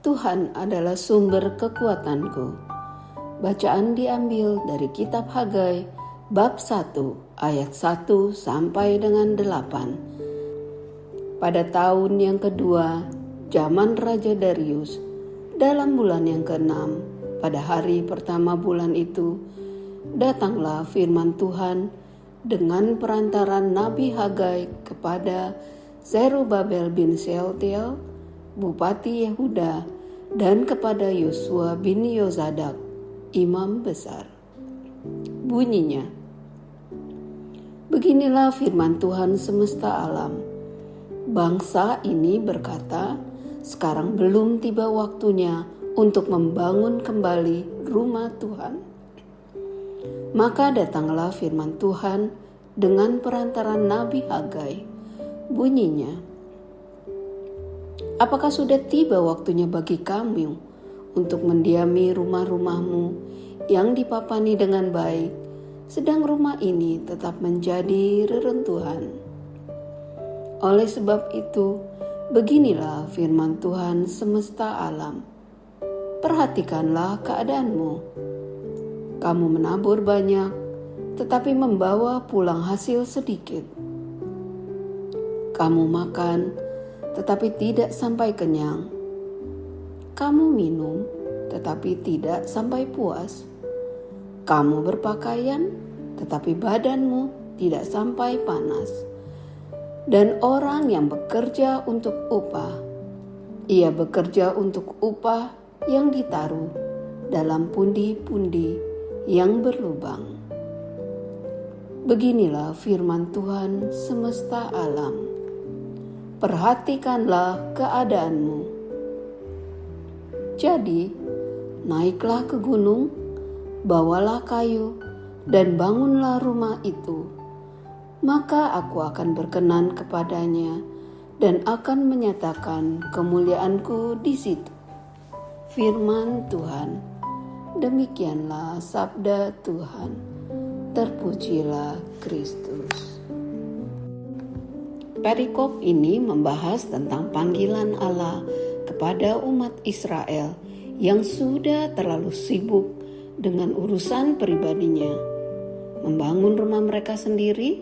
Tuhan adalah sumber kekuatanku. Bacaan diambil dari kitab Hagai bab 1 ayat 1 sampai dengan 8. Pada tahun yang kedua zaman Raja Darius, dalam bulan yang ke-6, pada hari pertama bulan itu, datanglah firman Tuhan dengan perantaran Nabi Hagai kepada Zerubabel bin Shealtiel, Bupati Yehuda, dan kepada Yosua bin Yozadak, imam besar. Bunyinya, beginilah firman Tuhan semesta alam. Bangsa ini berkata, sekarang belum tiba waktunya untuk membangun kembali rumah Tuhan. Maka datanglah firman Tuhan dengan perantaran Nabi Hagai. Bunyinya, apakah sudah tiba waktunya bagi kamu untuk mendiami rumah-rumahmu yang dipapani dengan baik, sedang rumah ini tetap menjadi reruntuhan? Oleh sebab itu, beginilah firman Tuhan semesta alam. Perhatikanlah keadaanmu. Kamu menabur banyak, tetapi membawa pulang hasil sedikit. Kamu makan, tetapi tidak sampai kenyang. Kamu minum, tetapi tidak sampai puas. Kamu berpakaian, tetapi badanmu tidak sampai panas. Dan orang yang bekerja untuk upah, ia bekerja untuk upah yang ditaruh dalam pundi-pundi yang berlubang. Beginilah firman Tuhan semesta alam. Perhatikanlah keadaanmu. Jadi, naiklah ke gunung, bawalah kayu, dan bangunlah rumah itu. Maka aku akan berkenan kepadanya dan akan menyatakan kemuliaanku di situ. Firman Tuhan. Demikianlah sabda Tuhan. Terpujilah Kristus. Perikop ini membahas tentang panggilan Allah kepada umat Israel yang sudah terlalu sibuk dengan urusan pribadinya, membangun rumah mereka sendiri,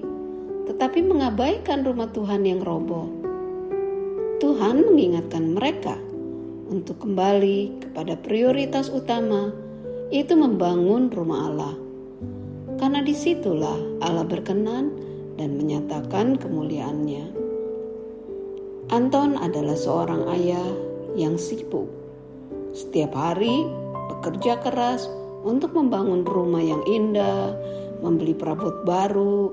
tetapi mengabaikan rumah Tuhan yang roboh. Tuhan mengingatkan mereka untuk kembali kepada prioritas utama, yaitu membangun rumah Allah. Karena disitulah Allah berkenan dan menyatakan kemuliaannya. Anton adalah seorang ayah yang sibuk. Setiap hari bekerja keras untuk membangun rumah yang indah, membeli perabot baru,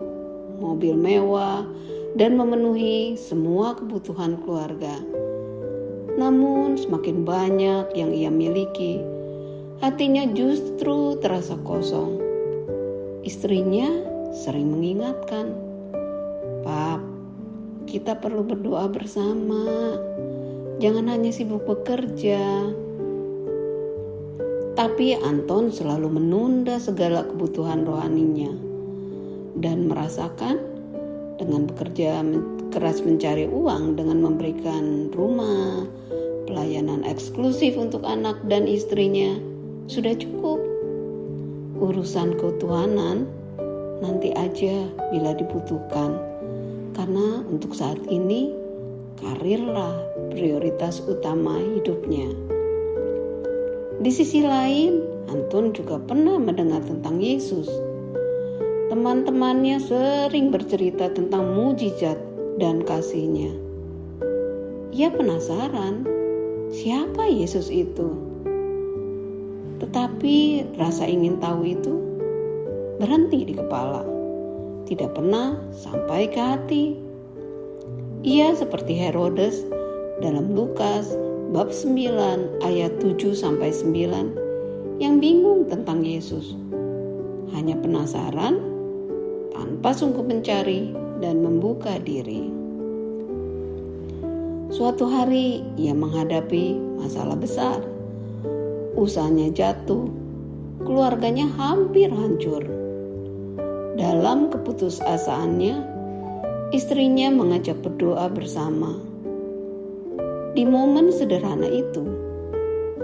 mobil mewah, dan memenuhi semua kebutuhan keluarga. Namun semakin banyak yang ia miliki, hatinya justru terasa kosong. Istrinya sering mengingatkan, "Pap, kita perlu berdoa bersama. Jangan hanya sibuk bekerja." Tapi Anton selalu menunda segala kebutuhan rohaninya dan merasakan dengan bekerja keras mencari uang dengan memberikan rumah, pelayanan eksklusif untuk anak dan istrinya sudah cukup. Urusan ketuhanan nanti aja bila dibutuhkan, karena untuk saat ini karirlah prioritas utama hidupnya. Di sisi lain, Anton juga pernah mendengar tentang Yesus. Teman-temannya sering bercerita tentang mujizat dan kasih-Nya. Ia penasaran, siapa Yesus itu? Tetapi rasa ingin tahu itu berhenti di kepala, tidak pernah sampai ke hati. Ia seperti Herodes dalam Lukas bab 9 ayat 7-9 yang bingung tentang Yesus. Hanya penasaran tanpa sungguh mencari dan membuka diri. Suatu hari ia menghadapi masalah besar. Usahanya jatuh, keluarganya hampir hancur. Dalam keputusasaannya, istrinya mengajak berdoa bersama. Di momen sederhana itu,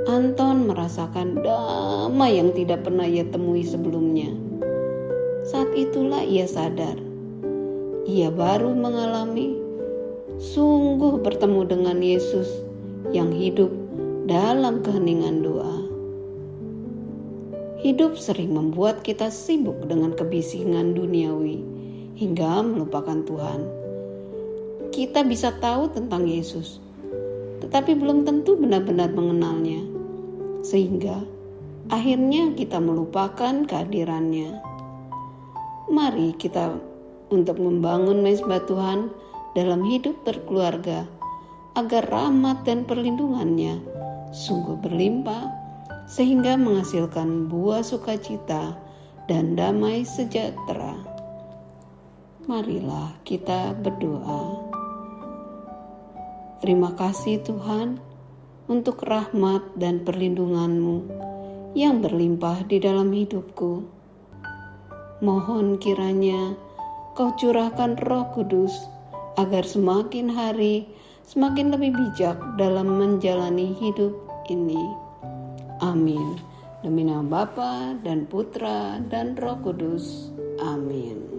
Anton merasakan damai yang tidak pernah ia temui sebelumnya. Saat itulah ia sadar, ia baru mengalami sungguh bertemu dengan Yesus yang hidup dalam keheningan doa. Hidup sering membuat kita sibuk dengan kebisingan duniawi hingga melupakan Tuhan. Kita bisa tahu tentang Yesus, tetapi belum tentu benar-benar mengenalnya, sehingga akhirnya kita melupakan kehadirannya. Mari kita untuk membangun mezbah Tuhan dalam hidup berkeluarga, agar rahmat dan perlindungannya sungguh berlimpah, sehingga menghasilkan buah sukacita dan damai sejahtera. Marilah kita berdoa. Terima kasih Tuhan untuk rahmat dan perlindungan-Mu yang berlimpah di dalam hidupku. Mohon kiranya Kau curahkan Roh Kudus agar semakin hari semakin lebih bijak dalam menjalani hidup ini. Amin. Demi nama Bapa dan Putra dan Roh Kudus. Amin.